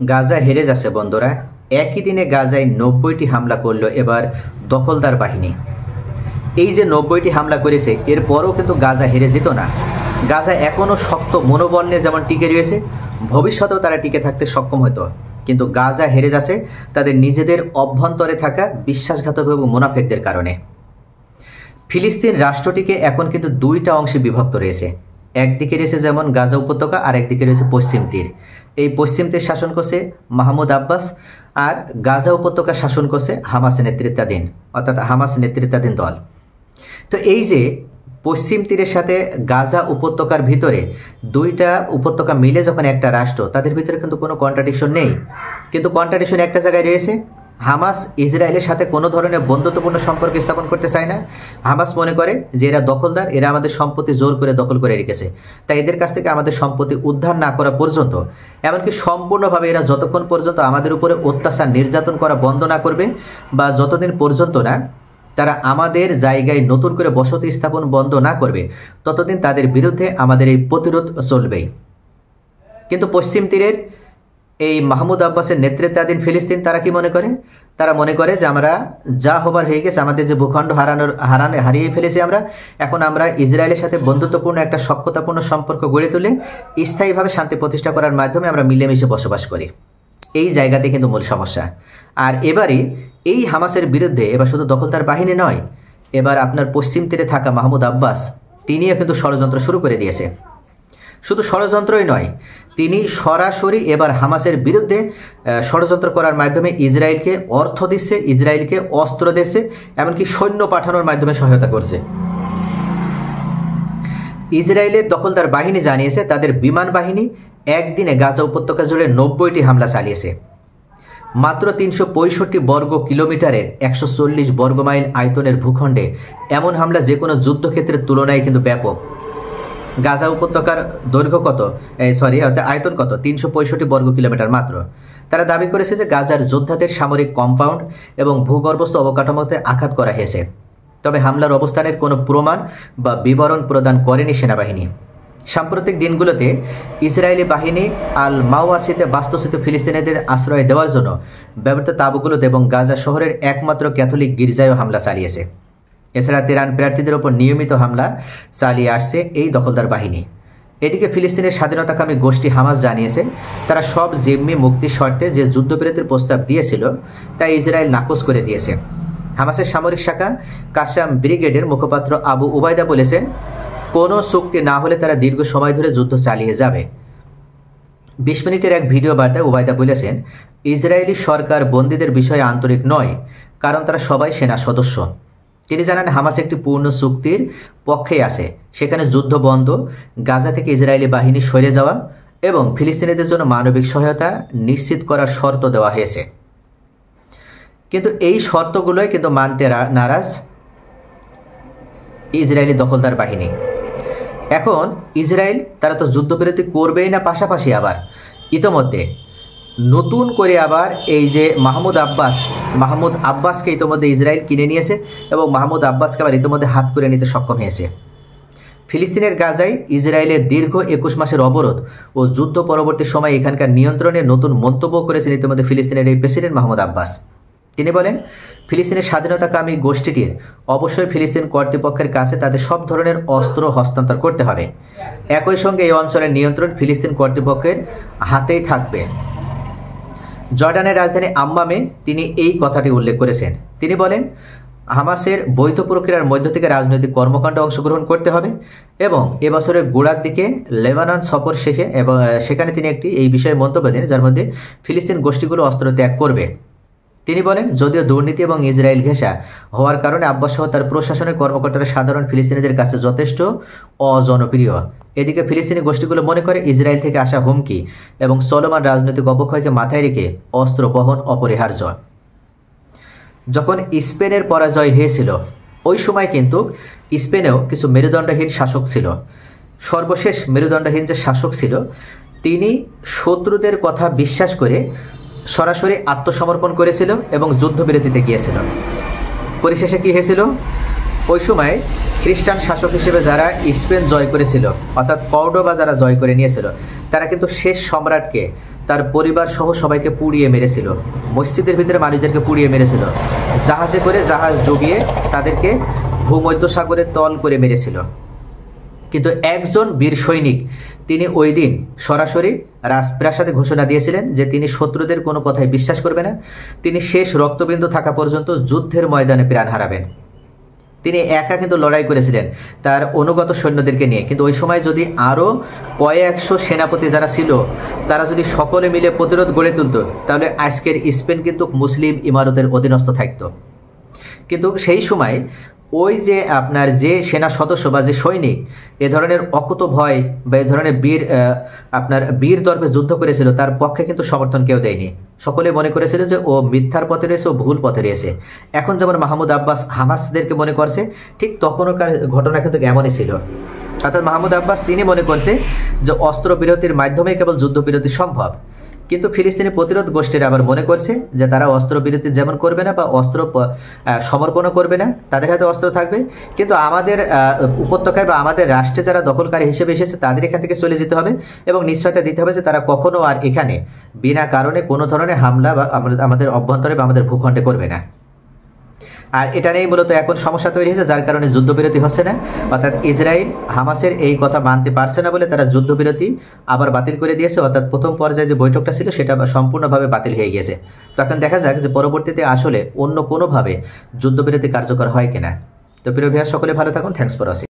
গাজা হেরে যাচ্ছে বন্ধুরা। একই দিনে গাজায় ৯০টি হামলা করলো এবার দখলদার বাহিনী। এই যে ৯০টি হামলা করেছে এরপরও কিন্তু গাজা হেরে যেত না। গাজা এখনও শক্ত মনোবল নিয়ে যেমন টিকে রয়েছে, ভবিষ্যতেও তারা টিকে থাকতে সক্ষম হতো। কিন্তু গাজা হেরে যাচ্ছে তাদের নিজেদের অভ্যন্তরে থাকা বিশ্বাসঘাতক এবং মুনাফেকদের কারণে। ফিলিস্তিন রাষ্ট্রটিকে এখন কিন্তু দুইটা অংশে বিভক্ত রয়েছে। একদিকে রয়েছে যেমন গাজা উপত্যকা, আর একদিকে রয়েছে পশ্চিম তীর। এই পশ্চিম তীর শাসন করছে মাহমুদ আব্বাস, আর গাজা উপত্যকা শাসন করছে হামাস নেতৃত্বাধীন, অর্থাৎ হামাস নেতৃত্বাধীন দল। তো এই যে পশ্চিম তীরের সাথে গাজা উপত্যকার ভিতরে দুইটা উপত্যকা মিলে যখন একটা রাষ্ট্র, তাদের ভিতরে কিন্তু কোনো কন্ট্রাডিকশন নেই। কিন্তু কন্ট্রাডিকশন একটা জায়গায় রয়েছে। হামাস ইসরায়েলের সাথে কোনো ধরনের বন্ধুত্বপূর্ণ সম্পর্ক স্থাপন করতে চায় না। হামাস মনে করে যে এরা দখলদার, এরা আমাদের সম্পত্তি জোর করে দখল করে রেখেছে, তাই এদের কাছ থেকে আমাদের সম্পত্তি উদ্ধার না করা পর্যন্ত, এমনকি সম্পূর্ণভাবে এরা যতক্ষণ পর্যন্ত আমাদের উপরে অত্যাচার নির্যাতন করা বন্ধ না করবে, বা যতদিন পর্যন্ত না তারা আমাদের জায়গায় নতুন করে বসতি স্থাপন বন্ধ না করবে, ততদিন তাদের বিরুদ্ধে আমাদের এই প্রতিরোধ চলবেই। কিন্তু পশ্চিম তীরের এই মাহমুদ আব্বাসের নেতৃত্বাধীন ফিলিস্তিন তারা কি মনে করে? তারা মনে করে যে আমরা যা হবার হয়ে গেছে, আমাদের যে ভূখণ্ড হারিয়ে ফেলেছি এখন আমরা ইসরায়েলের সাথে বন্ধুত্বপূর্ণ একটা সখ্যতাপূর্ণ সম্পর্ক গড়ে তুলে স্থায়ীভাবে শান্তি প্রতিষ্ঠা করার মাধ্যমে আমরা মিলেমিশে বসবাস করি। এই জায়গাতে কিন্তু মূল সমস্যা। আর এবারই এই হামাসের বিরুদ্ধে এবার শুধু দখলদার বাহিনী নয়, এবার আপনার পশ্চিম তীরে থাকা মাহমুদ আব্বাস তিনিও কিন্তু ষড়যন্ত্র শুরু করে দিয়েছে। শুধু ষড়যন্ত্রই নয়, তিনি সরাসরি এবার হামাসের বিরুদ্ধে ষড়যন্ত্র করার মাধ্যমে ইসরায়েলকে অর্থ দিচ্ছে, ইসরায়েলকে অস্ত্র দিচ্ছে, এমনকি সৈন্য পাঠানোর মাধ্যমে সহায়তা করছে। ইসরায়েলের দখলদার বাহিনী জানিয়েছে তাদের বিমান বাহিনী একদিনে গাজা উপত্যকা জুড়ে ৯০টি হামলা চালিয়েছে। মাত্র ৩৬৫ বর্গ কিলোমিটারের ১৪০ বর্গ মাইল আয়তনের ভূখণ্ডে এমন হামলা যে কোনো যুদ্ধক্ষেত্রের তুলনায় কিন্তু ব্যাপক। গাজা উপত্যকার দৈর্ঘ্য কত, আয়তন কত? ৩৬৫ বর্গ কিলোমিটার মাত্র। তারা দাবি করেছে যে গাজার যোদ্ধাদের সামরিক কম্পাউন্ড এবং ভূগর্ভস্থ অবকাঠামোতে আঘাত করা হয়েছে। তবে হামলার অবস্থানের কোনো প্রমাণ বা বিবরণ প্রদান করেনি সেনাবাহিনী। সাম্প্রতিক দিনগুলোতে ইসরায়েলি বাহিনী আল মাওয়াসিতে বাস্তুচ্যুত ফিলিস্তিনিদের আশ্রয় দেওয়ার জন্য ব্যবহৃত তাঁবুগুলোতে এবং গাজা শহরের একমাত্র ক্যাথলিক গির্জায়ও হামলা চালিয়েছে। এছাড়া তেহরান প্রার্থীদের ওপর নিয়মিত হামলা চালিয়ে আসছে এই দখলদার বাহিনী। এদিকে ফিলিস্তিনের স্বাধীনতাকামী গোষ্ঠী হামাস জানিয়েছে তারা সব জিম্মি মুক্তির শর্তে যে যুদ্ধবিরতির প্রস্তাব দিয়েছিল তা ইসরায়েল নাকচ করে দিয়েছে। হামাসের সামরিক শাখা কাসাম ব্রিগেডের মুখপাত্র আবু উবায়দা বলেছেন, কোনো চুক্তি না হলে তারা দীর্ঘ সময় ধরে যুদ্ধ চালিয়ে যাবে। ২০ মিনিটের এক ভিডিও বার্তায় উবায়দা বলেছেন, ইসরায়েলি সরকার বন্দীদের বিষয়ে আন্তরিক নয়, কারণ তারা সবাই সেনা সদস্য। তিনি জানান হামাস একটি পূর্ণ চুক্তির পক্ষেই আছে, সেখানে যুদ্ধ বন্ধ, গাজা থেকে ইসরায়েলি বাহিনী সরে যাওয়া এবং ফিলিস্তিনিদের জন্য মানবিক সহায়তা নিশ্চিত করার শর্ত দেওয়া হয়েছে। কিন্তু এই শর্তগুলোই কিন্তু মানতে নারাজ ইসরায়েলি দখলদার বাহিনী। এখন ইসরায়েল তারা তো যুদ্ধবিরতি করবেই না, পাশাপাশি আবার ইতোমধ্যে নতুন করে আবার এই যে মাহমুদ আব্বাসকে ইতোমধ্যে ইসরায়েল কিনে নিয়েছে এবং মাহমুদ আব্বাসকে আবার ইতোমধ্যে হাত করে নিতে সক্ষম হয়েছে। ফিলিস্তিনের গাজায় ইসরায়েলের দীর্ঘ ২১ মাসের অবরোধ ও যুদ্ধ পরবর্তী সময় এখানকার নিয়ন্ত্রণে নতুন মন্তব্য করেছেন ইতিমধ্যে ফিলিস্তিনের এই প্রেসিডেন্ট মাহমুদ আব্বাস। তিনি বলেন, ফিলিস্তিনের স্বাধীনতাকামী গোষ্ঠীটির অবশ্যই ফিলিস্তিন কর্তৃপক্ষের কাছে তাদের সব ধরনের অস্ত্র হস্তান্তর করতে হবে। একই সঙ্গে এই অঞ্চলের নিয়ন্ত্রণ ফিলিস্তিন কর্তৃপক্ষের হাতেই থাকবে। জর্ডানের রাজধানী আম্মামে তিনি এই কথাটি উল্লেখ করেছেন। তিনি বলেন, হামাসের বৈধ প্রক্রিয়ার মধ্য থেকে রাজনৈতিক কর্মকাণ্ডে অংশগ্রহণ করতে হবে এবং এবছরের গোড়ার দিকে লেবানন সফর শেষে এবং সেখানে তিনি এই বিষয়ে মন্তব্য দেন, যার মধ্যে ফিলিস্তিন গোষ্ঠীগুলো অস্ত্র ত্যাগ করবে। তিনি বলেন, যদিও দুর্নীতি এবং ইসরায়েল ঘেঁষা হওয়ার কারণে আব্বাস সহ তার প্রশাসনের কর্মকর্তারা সাধারণ ফিলিস্তিনিদের কাছে যথেষ্ট অজনপ্রিয়। এদিকে ফিলিস্তিনি গোষ্ঠীগুলো মনে করে ইসরায়েল থেকে আসা হুমকি এবং চলমান রাজনৈতিক অবক্ষয়কে মাথায় রেখে অস্ত্র বহন অপরিহার্য। যখন স্পেনের পরাজয় হয়েছিল ওই সময় কিন্তু স্পেনেও কিছু মেরুদণ্ডহীন শাসক ছিল। সর্বশেষ মেরুদণ্ডহীন যে শাসক ছিল তিনি শত্রুদের কথা বিশ্বাস করে সরাসরি আত্মসমর্পণ করেছিল এবং যুদ্ধবিরতিতে গিয়েছিল। পরিশেষে কি হয়েছিল? ওই সময় খ্রিস্টান শাসক হিসেবে যারা স্পেন জয় করেছিল, অর্থাৎ কর্ডোবা যারা জয় করে নিয়েছিল, তারা কিন্তু শেষ সম্রাটকে তার পরিবার সহ সবাইকে পুড়িয়ে মেরেছিল, মসজিদের ভিতরে মানুষদেরকে পুড়িয়ে মেরেছিল, জাহাজে করে জাহাজ ডুবিয়ে তাদেরকে ভূমধ্যসাগরে তল করে মেরেছিল। কিন্তু একজন বীর সৈনিক তিনি ওই দিন সরাসরি রাজপ্রাসাদে ঘোষণা দিয়েছিলেন যে তিনি শত্রুদের কোনো কথায় বিশ্বাস করবে না, তিনি শেষ রক্তবিন্দু থাকা পর্যন্ত যুদ্ধের ময়দানে প্রাণ হারাবেন। তিনি একা কিন্তু লড়াই করেছিলেন তার অনুগত সৈন্যদেরকে নিয়ে, কিন্তু ওই সময় যদি আরও কয়েকশো সেনাপতি যারা ছিল তারা যদি সকলে মিলে প্রতিরোধ গড়ে তুলত, তাহলে আজকের স্পেন কিন্তু মুসলিম ইমারতের অধীনস্থ থাকত। কিন্তু সেই সময় ওই যে আপনার যে সেনা সদস্য বা যে সৈনিক এ ধরনের অকুত ভয় বা এ ধরনের বীর দর্পে যুদ্ধ করেছিল, তার পক্ষে কিন্তু সমর্থন কেউ দেয়নি। সকলে মনে করেছিল যে ও মিথ্যার পথে রয়েছে, ও ভুল পথে রয়েছে। এখন যেমন মাহমুদ আব্বাস হামাসদেরকে মনে করছে, ঠিক তখনকার ঘটনা কিন্তু এমনই ছিল। অর্থাৎ মাহমুদ আব্বাস তিনি মনে করছে যে অস্ত্রবিরতির মাধ্যমে কেবল যুদ্ধবিরতি সম্ভব, কিন্তু ফিলিস্তিনি প্রতিরোধ গোষ্ঠীরা আবার মনে করছে যে তারা অস্ত্রবিরতি যেমন করবে না বা অস্ত্র সমর্পণও করবে না, তাদের হাতে অস্ত্র থাকবে, কিন্তু আমাদের উপত্যকায় বা আমাদের রাষ্ট্রে যারা দখলকারী হিসেবে এসেছে তাদের এখান থেকে চলে যেতে হবে এবং নিশ্চয়তা দিতে হবে যে তারা কখনো আর এখানে বিনা কারণে কোনো ধরনের হামলা বা আমাদের অভ্যন্তরে বা আমাদের ভূখণ্ডে করবে না। আর এটা নিয়েই মূলত এখন সমস্যা তৈরি হয়েছে, যার কারণে যুদ্ধবিরতি হচ্ছে না। অর্থাৎ ইসরায়েল হামাসের এই কথা মানতে পারছে না বলে তারা যুদ্ধবিরতি আবার বাতিল করে দিয়েছে। অর্থাৎ প্রথম পর্যায়ে যে বৈঠকটা ছিল সেটা সম্পূর্ণভাবে বাতিল হয়ে গিয়েছে। তখন দেখা যাক যে পরবর্তীতে আসলে অন্য কোনোভাবে যুদ্ধবিরতি কার্যকর হয় কিনা। তো প্রিয় ভাইয়া, সকলে ভালো থাকুন। Thanks for watching.